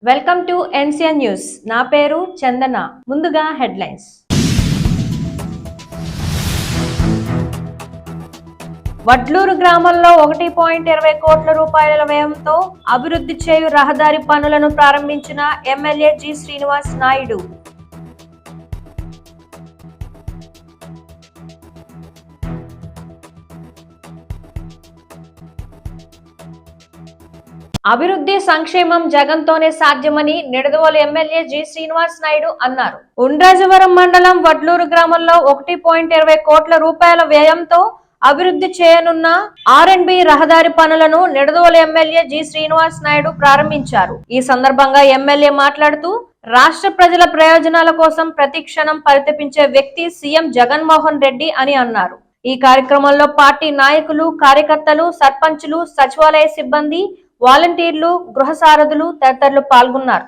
Welcome to NCN news. నా పేరు చందన. ముందుగా హెడ్లైన్స్. వడ్లూరు గ్రామంలో 1.20 కోట్ల రూపాయల వ్యయంతో అభివృద్ధి చేయు రహదారి పనులను ప్రారంభించిన ఎమ్మెల్యే జి శ్రీనివాస్ నాయుడు. అభివృద్ధి సంక్షేమం జగన్తోనే సాధ్యమని నిడదవోలు ఎమ్మెల్యే జి శ్రీనివాస్ నాయుడు అన్నారు. ఉండ్రాజవరం మండలం వడ్లూరు గ్రామంలో 1.20 కోట్ల రూపాయల వ్యయంతో అభివృద్ధి చేయనున్న R&B రహదారి పనులను నిడదవోలు ఎమ్మెల్యే జి శ్రీనివాస్ నాయుడు ప్రారంభించారు. ఈ సందర్భంగా ఎమ్మెల్యే మాట్లాడుతూ రాష్ట్ర ప్రజల ప్రయోజనాల కోసం ప్రతి క్షణం పరితపించే వ్యక్తి సీఎం జగన్మోహన్ రెడ్డి అని అన్నారు. ఈ కార్యక్రమంలో పార్టీ నాయకులు, కార్యకర్తలు, సర్పంచులు, సచివాలయ సిబ్బంది, వాలంటీర్లు, గృహ సారథులు తదితరులు పాల్గొన్నారు.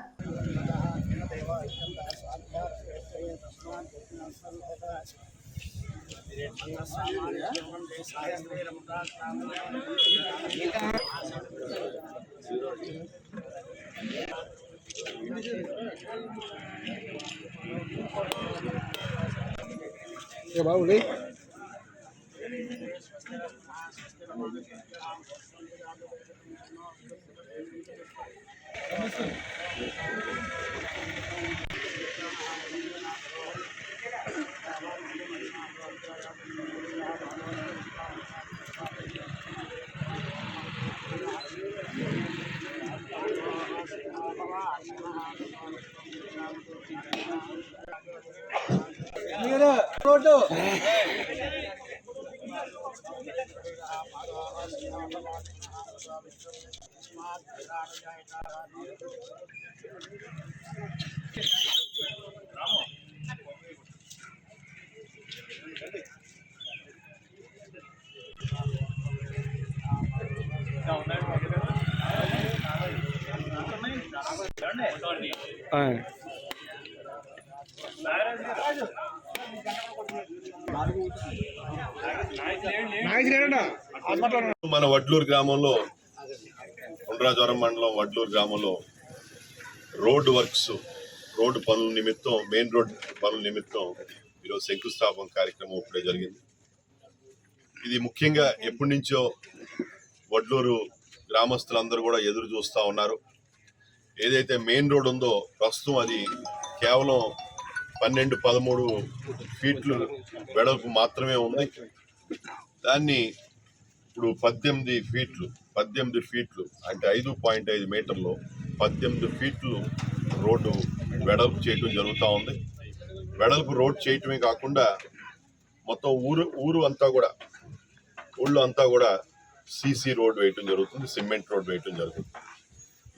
మన వడ్లూరు గ్రామంలో, ఉండ్రాజవరం మండలం వడ్లూరు గ్రామంలో రోడ్డు పనుల నిమిత్తం, మెయిన్ రోడ్ పనుల నిమిత్తం ఈరోజు శంకుస్థాపన కార్యక్రమం ఇప్పుడే జరిగింది. ఇది ముఖ్యంగా ఎప్పటి నుంచో వడ్లూరు గ్రామస్తులందరూ కూడా ఎదురు చూస్తూ ఉన్నారు. ఏదైతే మెయిన్ రోడ్ ఉందో ప్రస్తుతం అది కేవలం 12-13 ఫీట్లు వెడల్పు మాత్రమే ఉంది. దాన్ని ఇప్పుడు 18 ఫీట్లు అంటే 5.5 మీటర్లు 18 ఫీట్లు రోడ్డు వెడల్పు చేయటం జరుగుతూ ఉంది. వెడల్పు రోడ్ చేయటమే కాకుండా మొత్తం ఊళ్ళో అంతా కూడా సీసీ రోడ్ వేయటం జరుగుతుంది, సిమెంట్ రోడ్ వేయటం జరుగుతుంది.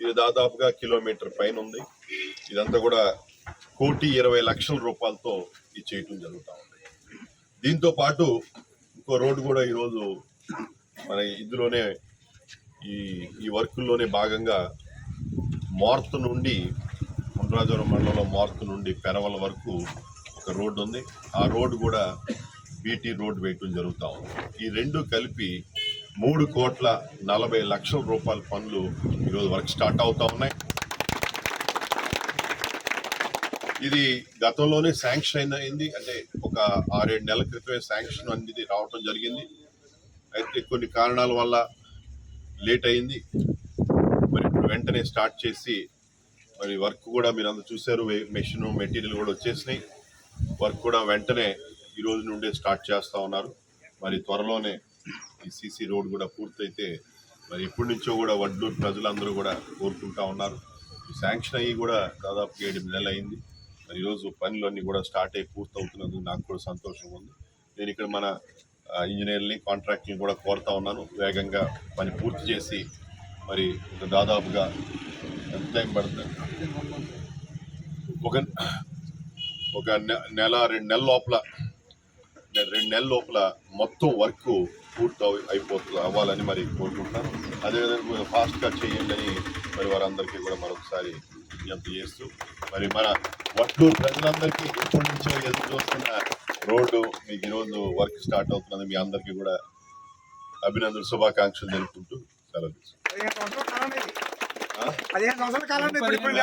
ఇది దాదాపుగా కిలోమీటర్ పైన ఉంది. ఇదంతా కూడా 1,20,00,000 రూపాయలతో ఇది చేయటం జరుగుతూ ఉంది. దీంతో పాటు ఇంకో రోడ్డు కూడా ఈరోజు మన ఇందులోనే ఈ వర్కుల్లోనే భాగంగా మార్తు నుండి, ఉండ్రాజవరం మండలంలో మార్తు నుండి పెరవల వరకు ఒక రోడ్డు ఉంది. ఆ రోడ్డు కూడా బీటీ రోడ్ వేయటం జరుగుతూ ఉంది. ఈ రెండు కలిపి 3,40,00,000 రూపాయల పనులు ఈరోజు వర్క్ స్టార్ట్ అవుతా ఉన్నాయి. ఇది గతంలోనే శాంక్షన్ అయింది, అంటే ఒక 6-7 నెలల క్రితమే శాంక్షన్ అనేది రావటం జరిగింది. అయితే కొన్ని కారణాల వల్ల లేట్ అయింది. మరి ఇప్పుడు వెంటనే స్టార్ట్ చేసి మరి వర్క్ కూడా మీరు అందరూ చూశారు, మెషిన్ మెటీరియల్ కూడా వచ్చేసినాయి. వర్క్ కూడా వెంటనే ఈ రోజు నుండే స్టార్ట్ చేస్తూ ఉన్నారు. మరి త్వరలోనే ఈ సీసీ రోడ్ కూడా పూర్తయితే మరి ఎప్పటి నుంచో కూడా వడ్లూరు ప్రజలందరూ కూడా కోరుకుంటా ఉన్నారు. శాంక్షన్ అయ్యి కూడా దాదాపు 7 నెలలు అయింది. మరి ఈరోజు పనులన్నీ కూడా స్టార్ట్ అయ్యి పూర్తవుతున్నందుకు నాకు కూడా సంతోషంగా ఉంది. నేను ఇక్కడ మన ఇంజనీర్ని, కాంట్రాక్టర్ని కూడా కోరుతా ఉన్నాను, వేగంగా పని పూర్తి చేసి మరి దాదాపుగా ఎంత టైం పడుతుంది, ఒక నెల 2 నెలల లోపల మొత్తం వర్క్ పూర్తి అవ్వాలని మరి కోరుకుంటున్నాను. అదేవిధంగా ఫాస్ట్గా చేయండి అని మరి వారందరికీ కూడా మరొకసారి విజ్ఞప్తి చేస్తూ, మరి మన వడ్లూరు ప్రజలందరికీ ఎప్పటి నుంచో ఎదురు చూస్తున్న రోడ్డు మీకు ఈరోజు వర్క్ స్టార్ట్ అవుతున్నది. మీ అందరికీ కూడా అభినందనలు, శుభాకాంక్షలు తెలుపుకుంటూ సెలవు తీసుకుంటాను. 15 సంవత్సరాల కాలం ఇప్పుడు